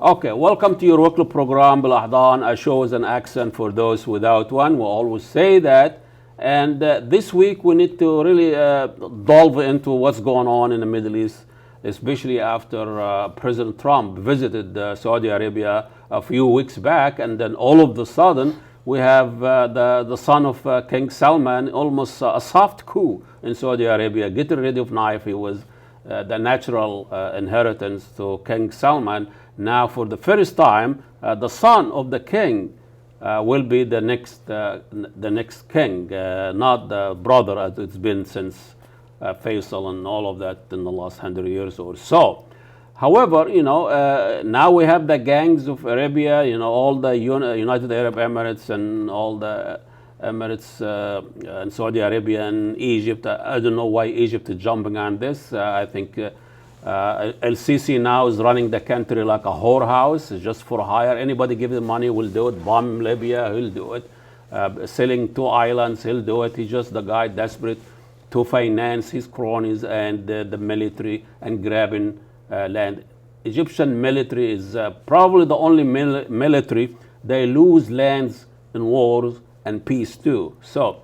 Okay, welcome to your weekly program, Bilahdan, a show with an accent for those without one. We always say that. And this week we need to really delve into what's going on in the Middle East, especially after President Trump visited Saudi Arabia a few weeks back. And then all of a sudden, we have the son of King Salman, almost a soft coup in Saudi Arabia, getting rid of knife. He was the natural inheritance to King Salman. Now, for the first time, the son of the king will be the next king, not the brother as it's been since Faisal and all of that in the last 100 years or so. However, now we have the gangs of Arabia, all the United Arab Emirates and all the Emirates and Saudi Arabia and Egypt. I don't know why Egypt is jumping on this. I think El-Sisi now is running the country like a whorehouse, just for hire. Anybody give him money will do it. Bomb Libya, he'll do it. Selling 2 islands, he'll do it. He's just the guy desperate to finance his cronies and the military and grabbing land. Egyptian military is probably the only military. They lose lands in wars and peace too. So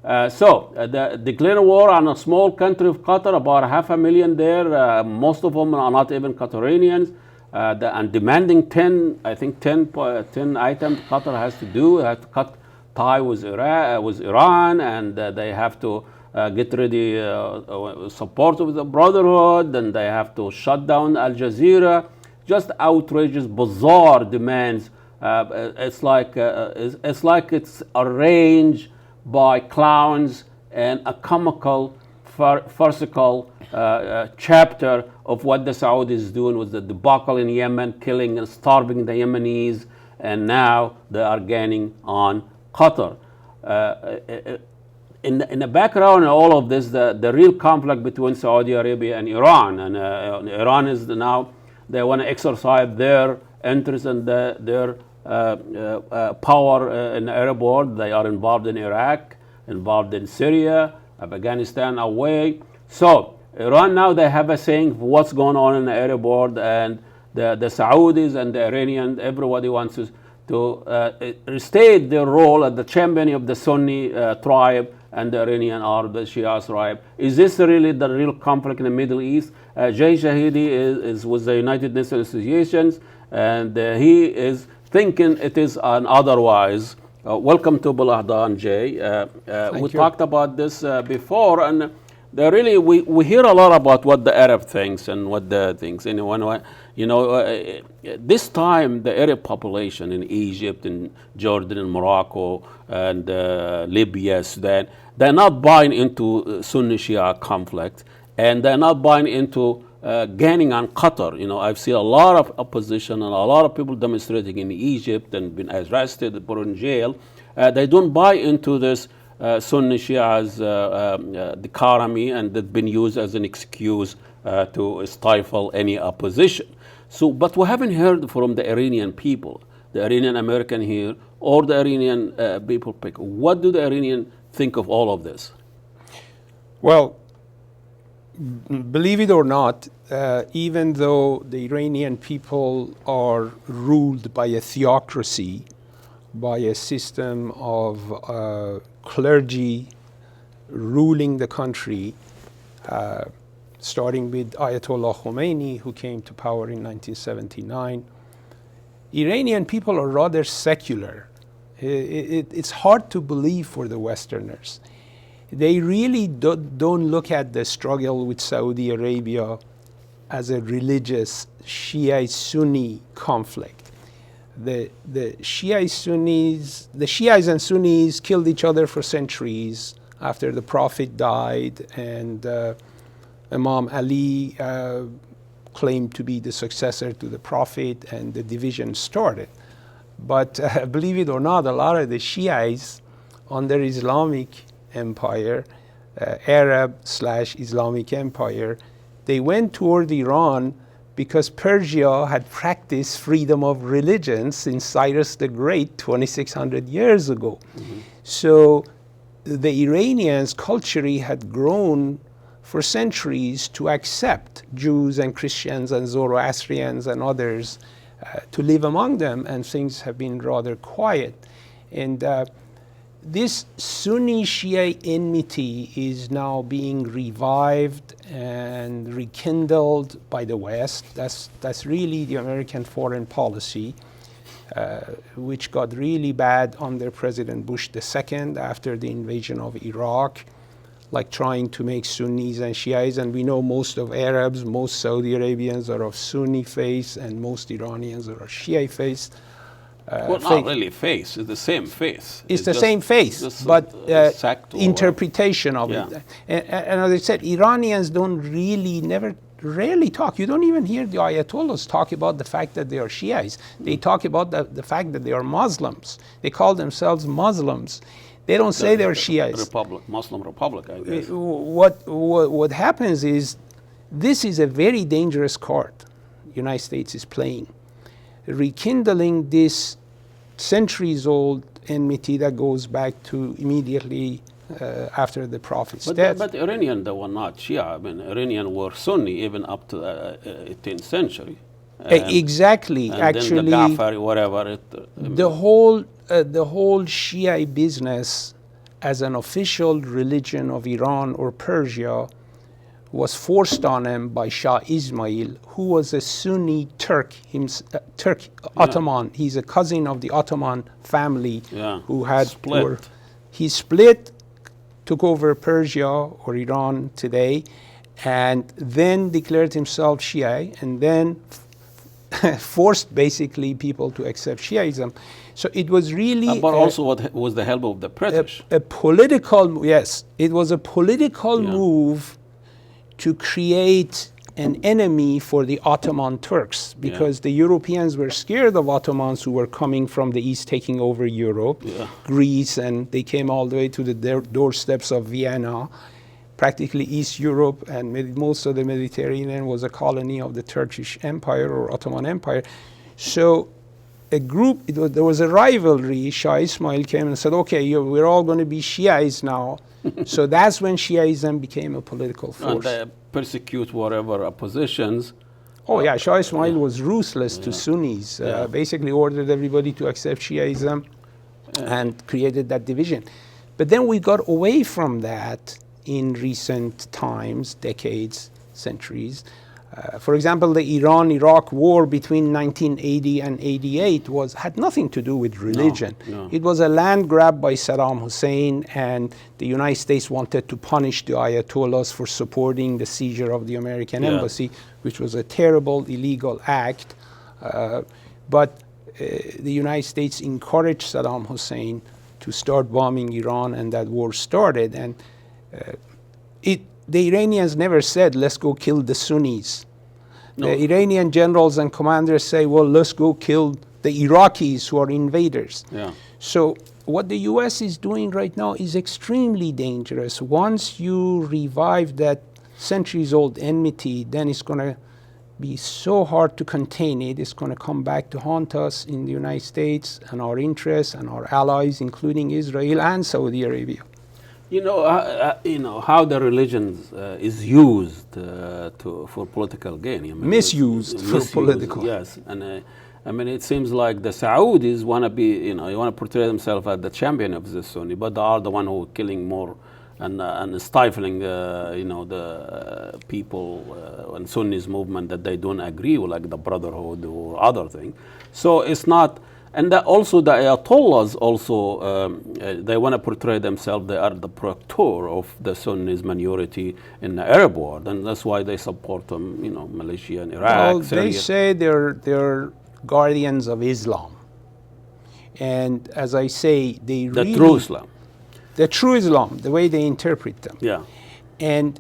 the declaring war on a small country of Qatar, about 500,000 there. Most of them are not even Qatarians, and demanding 10 items Qatar has to do. They have to cut tie with Iran, and they have to get ready support of the Brotherhood, and they have to shut down Al Jazeera. Just outrageous, bizarre demands. It's like it's arranged by clowns and a comical, farcical chapter of what the Saudis doing with the debacle in Yemen, killing and starving the Yemenis, and now they are gaining on Qatar. In the background of all of this, the real conflict between Saudi Arabia and Iran, and Iran is now, they want to exercise their interest and their power in the Arab world. They are involved in Iraq, involved in Syria, Afghanistan away. So Iran now, they have a saying for what's going on in the Arab world, and the Saudis and the Iranians, everybody wants to restate their role as the champion of the Sunni tribe, and the Iranian are the Shia tribe. Is this really the real conflict in the Middle East? Jay Shahidi is with the United Nations Associations, and he is thinking it is an otherwise. Welcome to Bilahdan, Jay. We talked about this before, and we hear a lot about what the Arab thinks and what the things. This time the Arab population in Egypt and Jordan and Morocco and Libya, Sudan, they're not buying into Sunni-Shia conflict, and they're not buying into gaining on Qatar. I've seen a lot of opposition and a lot of people demonstrating in Egypt and been arrested, put in jail. They don't buy into this Sunni-Shia's dichotomy, and they've been used as an excuse to stifle any opposition. So, but we haven't heard from the Iranian people, the Iranian American here, or the Iranian people. What do the Iranian think of all of this? Well, believe it or not, even though the Iranian people are ruled by a theocracy, by a system of clergy ruling the country, starting with Ayatollah Khomeini, who came to power in 1979, Iranian people are rather secular. It's hard to believe for the Westerners. They really don't look at the struggle with Saudi Arabia as a religious Shia-Sunni conflict. The Shiites and Sunnis killed each other for centuries after the Prophet died, and Imam Ali claimed to be the successor to the Prophet, and the division started. But believe it or not, a lot of the Shiites under Islamic Empire, Arab/Islamic Empire, they went toward Iran because Persia had practiced freedom of religion since Cyrus the Great 2,600 years ago. Mm-hmm. So the Iranians culturally had grown for centuries to accept Jews and Christians and Zoroastrians and others to live among them, and things have been rather quiet. And this Sunni-Shia enmity is now being revived and rekindled by the West. That's really the American foreign policy, which got really bad under President Bush II after the invasion of Iraq, like trying to make Sunnis and Shias. And we know most of Arabs, most Saudi Arabians are of Sunni faith, and most Iranians are of Shia faith. Well, not really faith. It's the same faith. It's the same faith, but interpretation of it. And as I said, Iranians don't really, rarely talk. You don't even hear the Ayatollahs talk about the fact that they are Shiites. They talk about the fact that they are Muslims. They call themselves Muslims. They don't say they're Shiites. Muslim Republic, I guess. What happens is, this is a very dangerous card the United States is playing. Rekindling this centuries-old enmity that goes back to immediately after the Prophet's death. But Iranian, they were not Shia. I mean, Iranian were Sunni even up to the 18th century. Exactly. And actually, then the Ghaffari, whatever. The whole Shia business as an official religion of Iran or Persia was forced on him by Shah Ismail, who was a Sunni Turk, Ottoman. He's a cousin of the Ottoman family who had split. He split, took over Persia or Iran today, and then declared himself Shia, and then forced basically people to accept Shiaism. So it was really... but also what was the help of the British. A political, yes, it was a political move to create an enemy for the Ottoman Turks, because the Europeans were scared of Ottomans who were coming from the east, taking over Europe, Greece, and they came all the way to the doorsteps of Vienna. Practically East Europe and most of the Mediterranean was a colony of the Turkish Empire or Ottoman Empire. So there was a rivalry. Shah Ismail came and said, okay, we're all going to be Shiites now. So that's when Shiaism became a political force. And they persecute whatever oppositions. Oh yeah, Shah Ismail was ruthless to Sunnis, basically ordered everybody to accept Shiaism and created that division. But then we got away from that in recent times, decades, centuries. For example, the Iran-Iraq war between 1980 and 88 had nothing to do with religion. No. It was a land grab by Saddam Hussein, and the United States wanted to punish the Ayatollahs for supporting the seizure of the American embassy, which was a terrible, illegal act. But the United States encouraged Saddam Hussein to start bombing Iran, and that war started. And the Iranians never said, let's go kill the Sunnis. No. The Iranian generals and commanders say, well, let's go kill the Iraqis who are invaders. So what the US is doing right now is extremely dangerous. Once you revive that centuries-old enmity, then it's going to be so hard to contain it. It's going to come back to haunt us in the United States and our interests and our allies, including Israel and Saudi Arabia. You know how the religion is used for political gain. I mean, misused for political. Yes, and I mean it seems like the Saudis want to be, want to portray themselves as the champion of the Sunni, but they are the one who are killing more and stifling, the people and Sunnis movement that they don't agree with, like the Brotherhood or other thing. So it's not. And also the Ayatollahs also, they want to portray themselves, they are the protector of the Sunnis minority in the Arab world, and that's why they support them, Malaysia and Iraq, well, Syria. They say they're guardians of Islam. And as I say, the true Islam. The true Islam, the way they interpret them. Yeah. And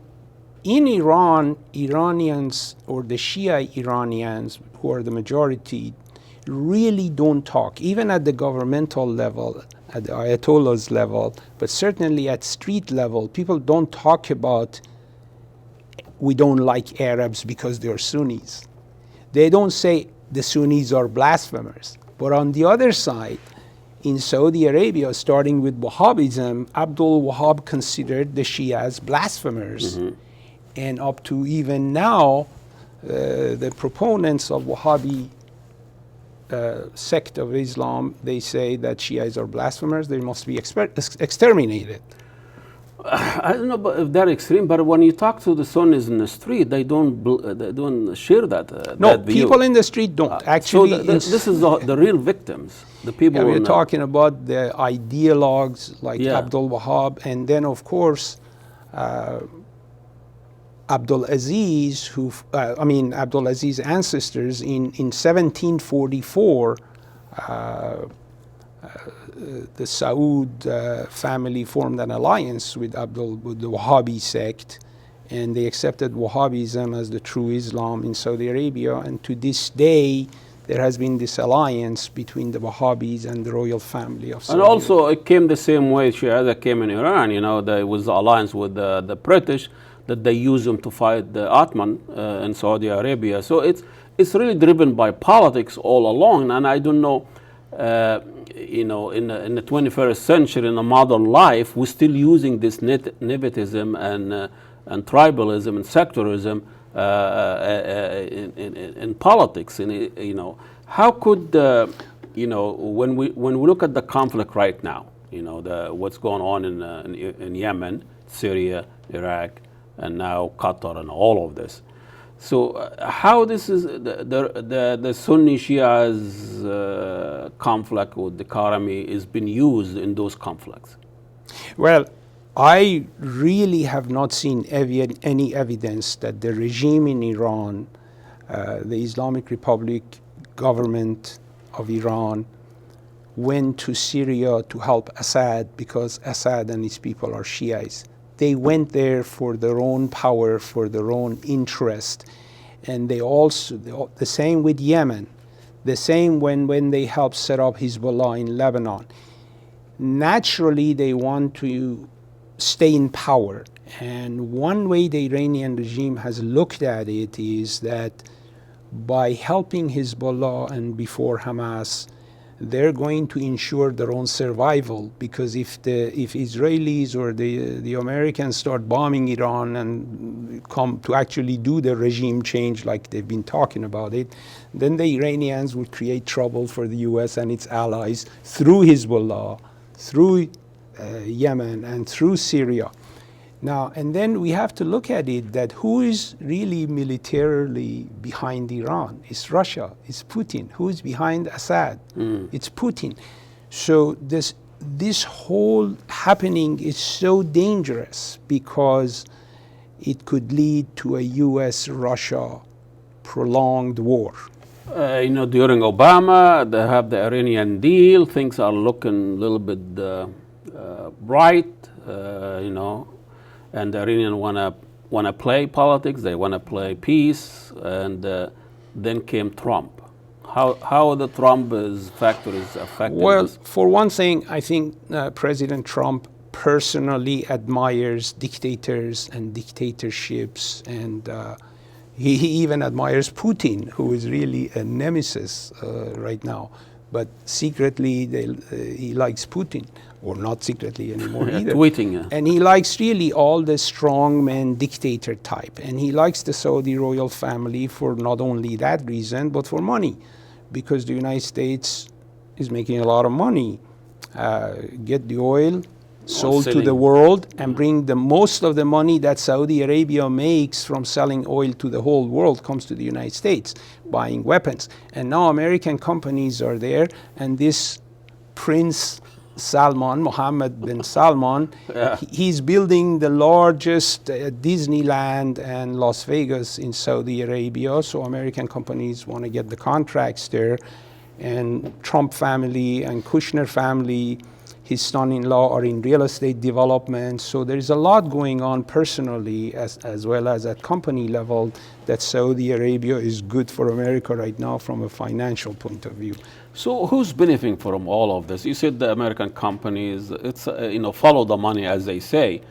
in Iran, Iranians, or the Shia Iranians, who are the majority, really don't talk, even at the governmental level, at the Ayatollah's level, but certainly at street level. People don't talk about, we don't like Arabs because they're Sunnis. They don't say the Sunnis are blasphemers. But on the other side, in Saudi Arabia, starting with Wahhabism, Abdul Wahhab considered the Shias blasphemers. And up to even now, the proponents of Wahhabi sect of Islam, they say that Shias are blasphemers, they must be exterminated. I don't know if they're extreme, but when you talk to the Sunnis in the street, they don't share that. No, that view. people in the street don't. Actually, so this is the real victims, the people. Yeah, we're talking about the ideologues like Abdul Wahab, and then of course Abdul Aziz, Abdul Aziz's ancestors in 1744. The Saud family formed an alliance with the Wahhabi sect, and they accepted Wahhabism as the true Islam in Saudi Arabia. And to this day, there has been this alliance between the Wahhabis and the royal family of Saudi And also, it came the same way Shia that came in Iran. You know, there was the alliance with the British that they used them to fight the Ottoman in Saudi Arabia. So it's really driven by politics all along. And I don't know. You know, in the 21st century, in the modern life, we're still using this nepotism and tribalism and sectarism in politics. And you know, how could you know, when we look at the conflict right now, you know, what's going on in Yemen, Syria, Iraq, and now Qatar, and all of this. So how this is the Sunni-Shia's conflict with the Karami has been used in those conflicts? Well, I really have not seen any evidence that the regime in Iran, the Islamic Republic government of Iran, went to Syria to help Assad because Assad and his people are Shiites. They went there for their own power, for their own interest. And they also, the same with Yemen, the same when they helped set up Hezbollah in Lebanon. Naturally, they want to stay in power. And one way the Iranian regime has looked at it is that by helping Hezbollah and before Hamas, they're going to ensure their own survival, because if Israelis or the Americans start bombing Iran and come to actually do the regime change like they've been talking about it, then the Iranians would create trouble for the US and its allies through Hezbollah, through Yemen, and through Syria. Now, and then we have to look at it that who is really militarily behind Iran? It's Russia, it's Putin. Who is behind Assad? It's Putin. So this whole happening is so dangerous because it could lead to a US-Russia prolonged war. You know, during Obama, they have the Iranian deal. Things are looking a little bit bright, you know. And the Iranians wanna play politics. They wanna play peace, and then came Trump. How the Trump factor is affecting Well, this? for one thing, I think President Trump personally admires dictators and dictatorships, and he even admires Putin, who is really a nemesis right now. But secretly, he likes Putin. Or not secretly anymore either. Tweeting. And he likes really all the strongman dictator type. And he likes the Saudi royal family for not only that reason, but for money. Because the United States is making a lot of money. Get the oil sold to the world and bring the most of the money that Saudi Arabia makes from selling oil to the whole world comes to the United States, buying weapons. And now American companies are there, and this Prince Salman, Mohammed bin Salman, he's building the largest Disneyland and Las Vegas in Saudi Arabia, so American companies want to get the contracts there. And Trump family and Kushner family, his son-in-law, are in real estate development. So there's a lot going on personally as well as at company level that Saudi Arabia is good for America right now from a financial point of view. So who's benefiting from all of this? You said the American companies, it's you know, follow the money as they say,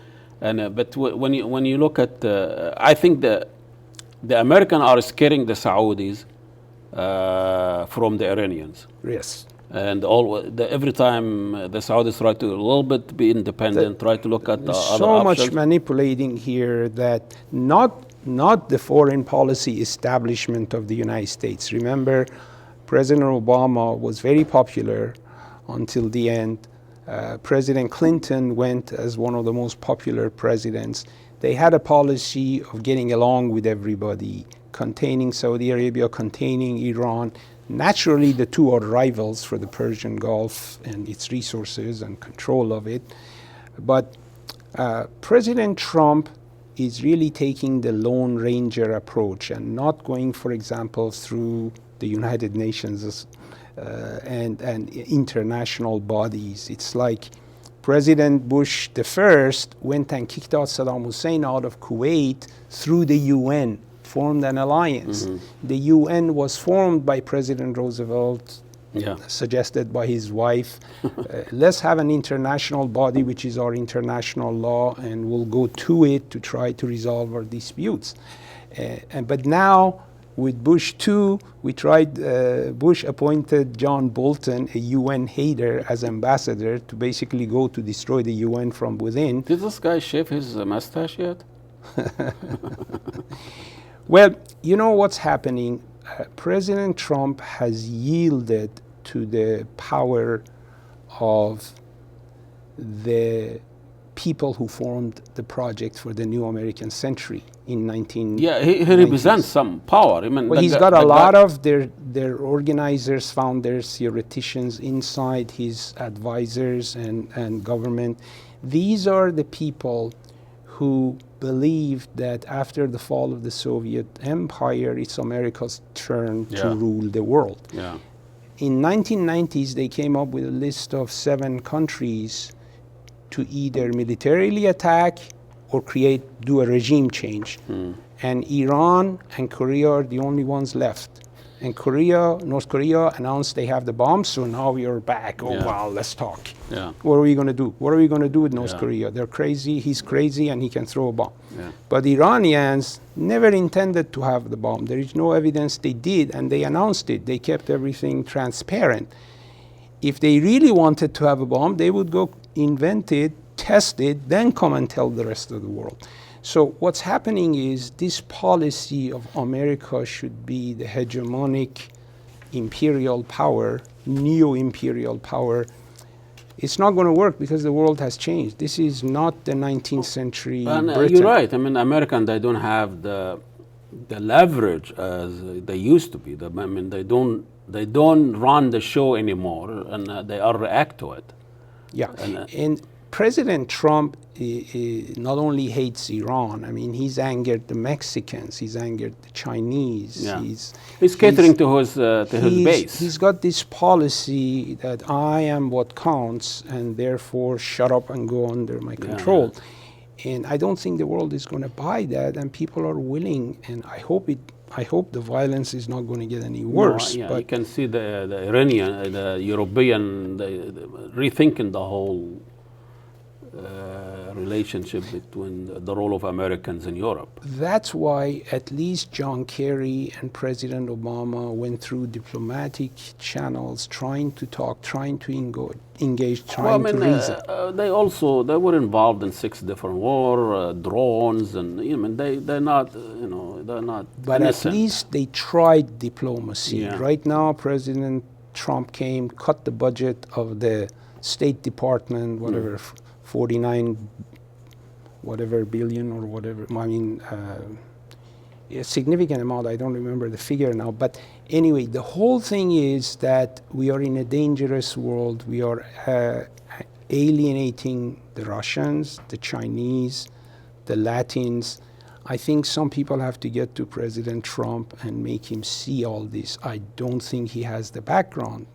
and but when you look at, I think the Americans are scaring the Saudis from the Iranians. Yes. And every time the Saudis try to a little bit be independent, try to look at the other so options. much manipulating here that not the foreign policy establishment of the United States. Remember, President Obama was very popular until the end. President Clinton went as one of the most popular presidents. They had a policy of getting along with everybody, containing Saudi Arabia, containing Iran. Naturally, the two are rivals for the Persian Gulf and its resources and control of it. But President Trump is really taking the Lone Ranger approach and not going, for example, through the United Nations and international bodies. It's like President Bush the first went and kicked out Saddam Hussein out of Kuwait through the UN, formed an alliance. The UN was formed by President Roosevelt, suggested by his wife. Let's have an international body, which is our international law, and we'll go to it to try to resolve our disputes. But now, with Bush II, Bush appointed John Bolton, a UN hater, as ambassador to basically go to destroy the UN from within. Did this guy shave his mustache yet? Well, you know what's happening? President Trump has yielded to the power of the people who formed the project for the new American century in 1990s. Yeah, he represents some power. I mean, well, he's got a lot of their organizers, founders, theoreticians inside his advisors and government. These are the people who believed that after the fall of the Soviet Empire, it's America's turn to rule the world. Yeah. In 1990s, they came up with a list of 7 countries to either militarily attack or do a regime change. And Iran and Korea are the only ones left. And North Korea announced they have the bombs, so now we are back. Oh, wow, let's talk. Yeah. What are we going to do? What are we going to do with North Korea? They're crazy, he's crazy, and he can throw a bomb. But Iranians never intended to have the bomb. There is no evidence they did, and they announced it. They kept everything transparent. If they really wanted to have a bomb, they would go invent it, test it, then come and tell the rest of the world. So what's happening is this policy of America should be the hegemonic imperial power, neo-imperial power. It's not going to work because the world has changed. This is not the 19th century Britain. You're right. I mean, Americans, they don't have the leverage as they used to be. I mean, they don't run the show anymore, and they all react to it. Yeah, and President Trump not only hates Iran. I mean, he's angered the Mexicans. He's angered the Chinese. Yeah. He's catering to his base. He's got this policy that I am what counts, and therefore shut up and go under my control. And I don't think the world is going to buy that, and people are willing. And I hope the violence is not going to get any worse. No, but you can see the Iranian, the European, rethinking the whole relationship between the role of Americans in Europe. That's why at least John Kerry and President Obama went through diplomatic channels, trying to talk, trying to engage, trying to reason. They were involved in 6 different wars, drones, and they're not, they're not. But innocent. At least they tried diplomacy. Yeah. Right now, President Trump came, cut the budget of the State Department, whatever. 49 whatever billion or whatever, I mean, a significant amount, I don't remember the figure now, but anyway, the whole thing is that we are in a dangerous world. We are alienating the Russians, the Chinese, the Latins. I think some people have to get to President Trump and make him see all this. I don't think he has the background.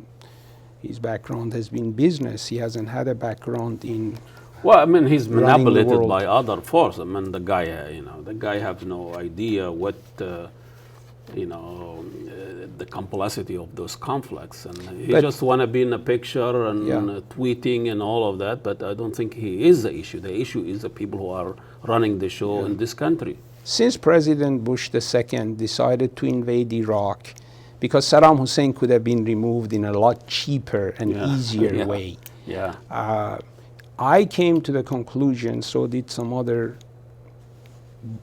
His background has been business. He hasn't had a background in. Well, I mean, he's manipulated by other forces. I mean, the guy has no idea what, the complexity of those conflicts, and he just want to be in the picture and tweeting and all of that. But I don't think he is the issue. The issue is the people who are running the show in this country. Since President Bush II decided to invade Iraq, because Saddam Hussein could have been removed in a lot cheaper and easier way. I came to the conclusion, so did some other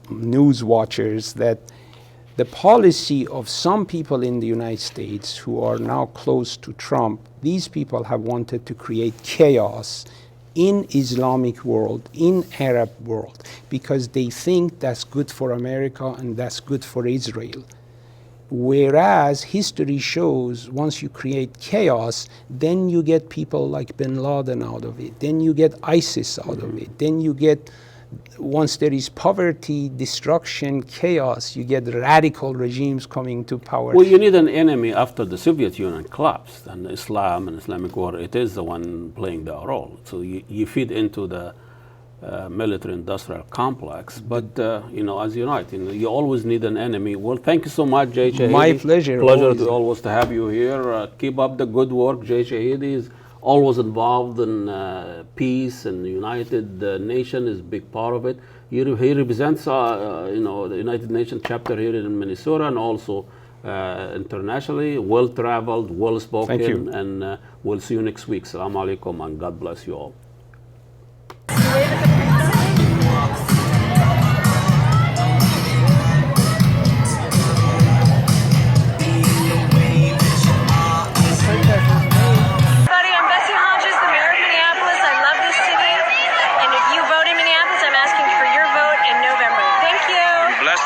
news watchers, that The policy of some people in the United States who are now close to Trump, these people have wanted to create chaos in Islamic world, in Arab world, because they think that's good for America and that's good for Israel. Whereas history shows once you create chaos, then you get people like bin Laden out of it, then you get ISIS out of it, then you get, once there is poverty, destruction, chaos, you get radical regimes coming to power. Well, you need an enemy after the Soviet Union collapsed, and Islam and Islamic war, it is the one playing the role. So you feed into the military-industrial complex, but as you know, you always need an enemy. Well, thank you so much, Jay Shahidi. My pleasure. Pleasure always to have you here. Keep up the good work. Jay Shahidi is always involved in peace, and the United Nations is a big part of it. He represents, the United Nations chapter here in Minnesota, and also internationally, well-traveled, well-spoken. Thank you. And we'll see you next week. Assalamu alaikum, and God bless you all.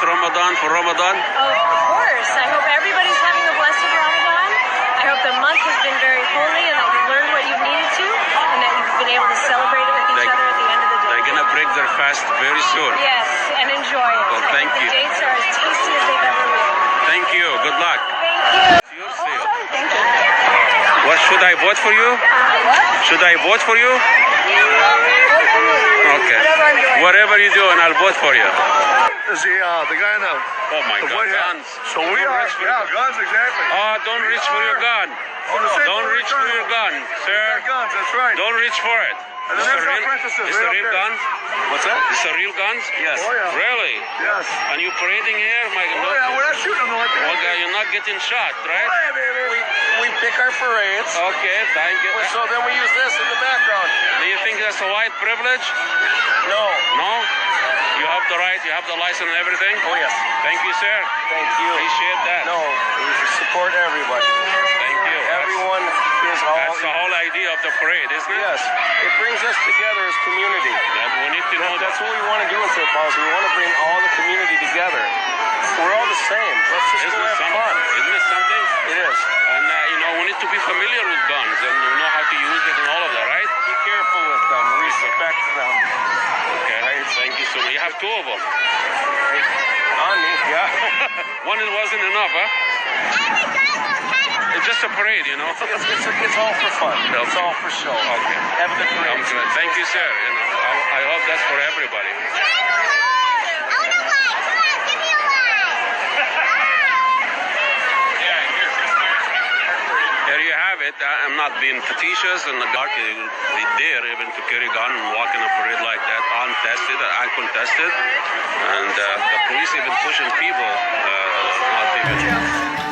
Ramadan for Ramadan? Oh, of course. I hope everybody's having a blessed Ramadan. I hope the month has been very holy and that you've learned what you needed to and that you've been able to celebrate it with each other at the end of the day. They're going to break their fast very soon. Yes, and enjoy it. Well, thank you. The dates are as tasty as they've ever been. Thank you. Good luck. Thank you. Your sale. Thank you. What should I vote for you? What? Should I vote for you? Okay. Whatever you do, and I'll vote for you. Is the guy in the Oh my the God, White House. guns. So we are, guns, exactly. Oh, don't reach for your gun. Don't reach for your gun, sir. Guns, that's right. Don't reach for it. And then there's our apprentices It's right a up real there. gun? What's that? It's a real guns? Yes. Oh, yeah. Really? Yes. And you parading here? My Oh, yeah, we're not shooting them like that. Well, you're not getting shot, right? Hey, baby. We pick our parades, Okay, thank you. so then we use this in the background. Do you think that's a white privilege? No. No? You have the right, you have the license and everything? Oh, yes. Thank you, sir. Thank you. Appreciate that. No, we support everybody. Thank you. Everyone is all. That's the whole idea of the parade, isn't it? Yes. It brings us together as community. That we need to know That's what we want to do in St. Paul's. We want to bring all the community together. We're all the same. Let's just Isn't go it have something? fun. Isn't it something? It is. And we need to be familiar with guns and know how to use it and all of that, right? Be careful with them. Respect them. Okay. Thank you so much. You have two of them. On me, yeah. One wasn't enough, huh? It's just a parade, you know. It's all for fun. It's all for show. Okay. Have a good parade. I'm good. Thank you, sir. I hope that's for everybody. There you have it. I'm not being facetious, and the guard they dare even to carry a gun and walk in a parade like that, untested, uncontested, and the police even pushing people, not even.